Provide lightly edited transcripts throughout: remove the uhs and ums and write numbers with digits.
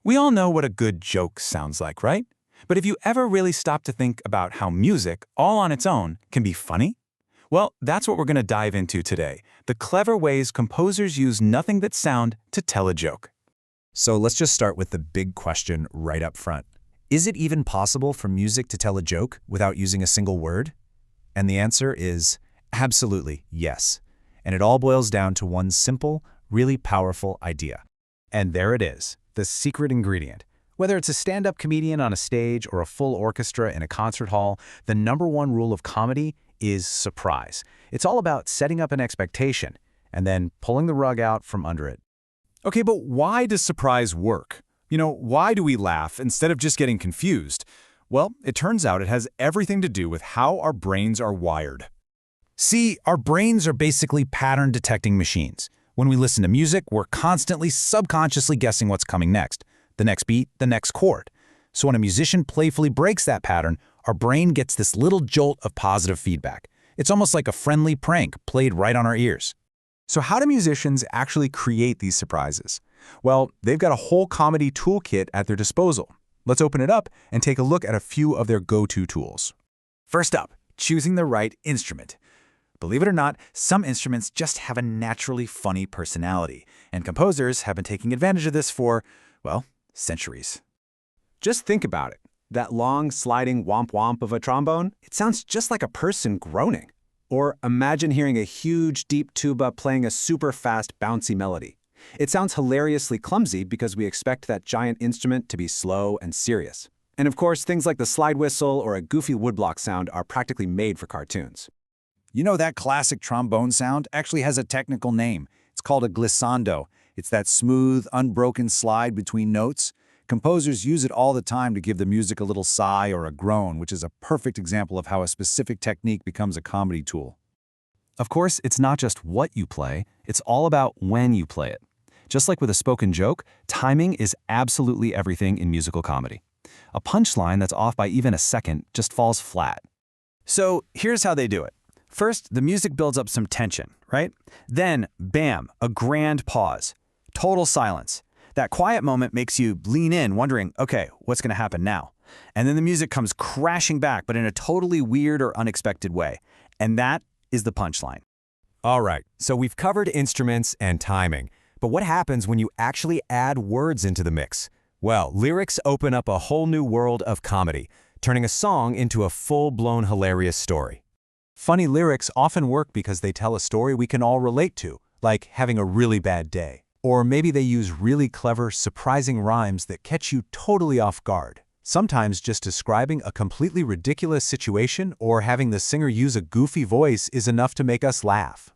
We all know what a good joke sounds like, right? But have you ever really stopped to think about how music, all on its own, can be funny? Well, that's what we're going to dive into today, the clever ways composers use nothing but sound to tell a joke. So let's just start with the big question right up front. Is it even possible for music to tell a joke without using a single word? And the answer is absolutely yes. And it all boils down to one simple, really powerful idea. And there it is, the secret ingredient. Whether it's a stand-up comedian on a stage or a full orchestra in a concert hall, the #1 rule of comedy is surprise. It's all about setting up an expectation and then pulling the rug out from under it. Okay, but why does surprise work? Why do we laugh instead of just getting confused? Well, it turns out it has everything to do with how our brains are wired. See, our brains are basically pattern-detecting machines. When we listen to music, we're constantly subconsciously guessing what's coming next, the next beat, the next chord. So when a musician playfully breaks that pattern, our brain gets this little jolt of positive feedback. It's almost like a friendly prank played right on our ears. So how do musicians actually create these surprises? Well, they've got a whole comedy toolkit at their disposal. Let's open it up and take a look at a few of their go-to tools. First up, choosing the right instrument. Believe it or not, some instruments just have a naturally funny personality, and composers have been taking advantage of this for, well, centuries. Just think about it. That long, sliding womp-womp of a trombone, it sounds just like a person groaning. Or imagine hearing a huge, deep tuba playing a super fast, bouncy melody. It sounds hilariously clumsy because we expect that giant instrument to be slow and serious. And of course, things like the slide whistle or a goofy woodblock sound are practically made for cartoons. You know, that classic trombone sound actually has a technical name. It's called a glissando. It's that smooth, unbroken slide between notes. Composers use it all the time to give the music a little sigh or a groan, which is a perfect example of how a specific technique becomes a comedy tool. Of course, it's not just what you play, it's all about when you play it. Just like with a spoken joke, timing is absolutely everything in musical comedy. A punchline that's off by even a second just falls flat. So here's how they do it. First, the music builds up some tension, right? Then, bam, a grand pause. Total silence. That quiet moment makes you lean in, wondering, okay, what's going to happen now? And then the music comes crashing back, but in a totally weird or unexpected way. And that is the punchline. All right, so we've covered instruments and timing. But what happens when you actually add words into the mix? Well, lyrics open up a whole new world of comedy, turning a song into a full-blown hilarious story. Funny lyrics often work because they tell a story we can all relate to, like having a really bad day. Or maybe they use really clever, surprising rhymes that catch you totally off guard. Sometimes just describing a completely ridiculous situation or having the singer use a goofy voice is enough to make us laugh.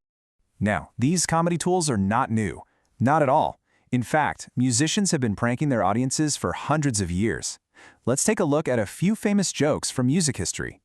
Now, these comedy tools are not new. Not at all. In fact, musicians have been pranking their audiences for hundreds of years. Let's take a look at a few famous jokes from music history.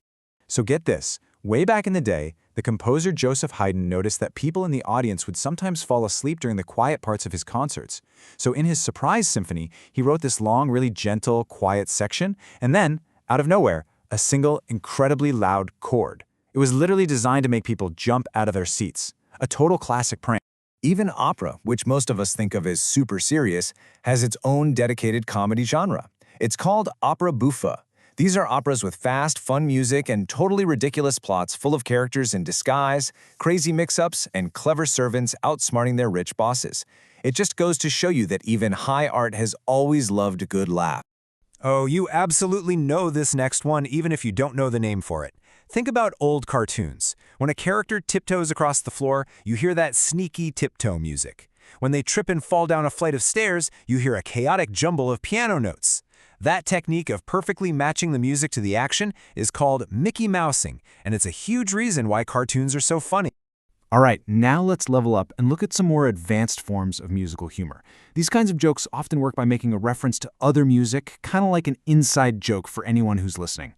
So get this. Way back in the day, the composer Joseph Haydn noticed that people in the audience would sometimes fall asleep during the quiet parts of his concerts. So in his Surprise Symphony, he wrote this long, really gentle, quiet section, and then, out of nowhere, a single, incredibly loud chord. It was literally designed to make people jump out of their seats. A total classic prank. Even opera, which most of us think of as super serious, has its own dedicated comedy genre. It's called opera buffa. These are operas with fast, fun music and totally ridiculous plots full of characters in disguise, crazy mix-ups, and clever servants outsmarting their rich bosses. It just goes to show you that even high art has always loved a good laugh. Oh, you absolutely know this next one even if you don't know the name for it. Think about old cartoons. When a character tiptoes across the floor, you hear that sneaky tiptoe music. When they trip and fall down a flight of stairs, you hear a chaotic jumble of piano notes. That technique of perfectly matching the music to the action is called Mickey Mousing, and it's a huge reason why cartoons are so funny. All right, now let's level up and look at some more advanced forms of musical humor. These kinds of jokes often work by making a reference to other music, kind of like an inside joke for anyone who's listening.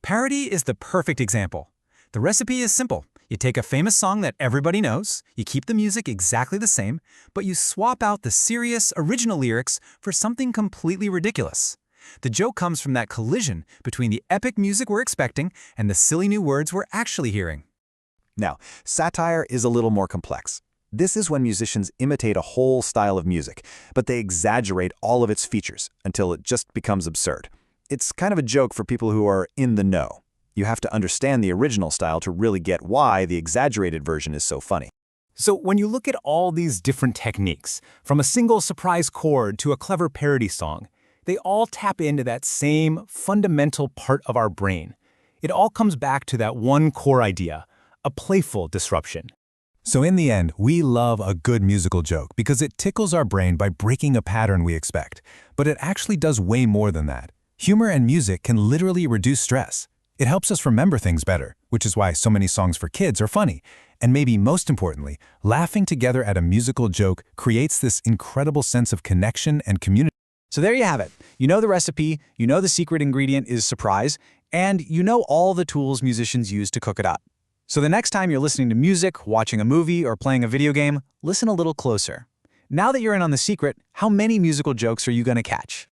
Parody is the perfect example. The recipe is simple. You take a famous song that everybody knows, you keep the music exactly the same, but you swap out the serious, original lyrics for something completely ridiculous. The joke comes from that collision between the epic music we're expecting and the silly new words we're actually hearing. Now, satire is a little more complex. This is when musicians imitate a whole style of music, but they exaggerate all of its features until it just becomes absurd. It's kind of a joke for people who are in the know. You have to understand the original style to really get why the exaggerated version is so funny. So when you look at all these different techniques, from a single surprise chord to a clever parody song, they all tap into that same fundamental part of our brain. It all comes back to that one core idea, a playful disruption. So in the end, we love a good musical joke because it tickles our brain by breaking a pattern we expect. But it actually does way more than that. Humor and music can literally reduce stress. It helps us remember things better, which is why so many songs for kids are funny. And maybe most importantly, laughing together at a musical joke creates this incredible sense of connection and community. So there you have it. You know the recipe, you know the secret ingredient is surprise, and you know all the tools musicians use to cook it up. So the next time you're listening to music, watching a movie, or playing a video game, listen a little closer. Now that you're in on the secret, how many musical jokes are you going to catch?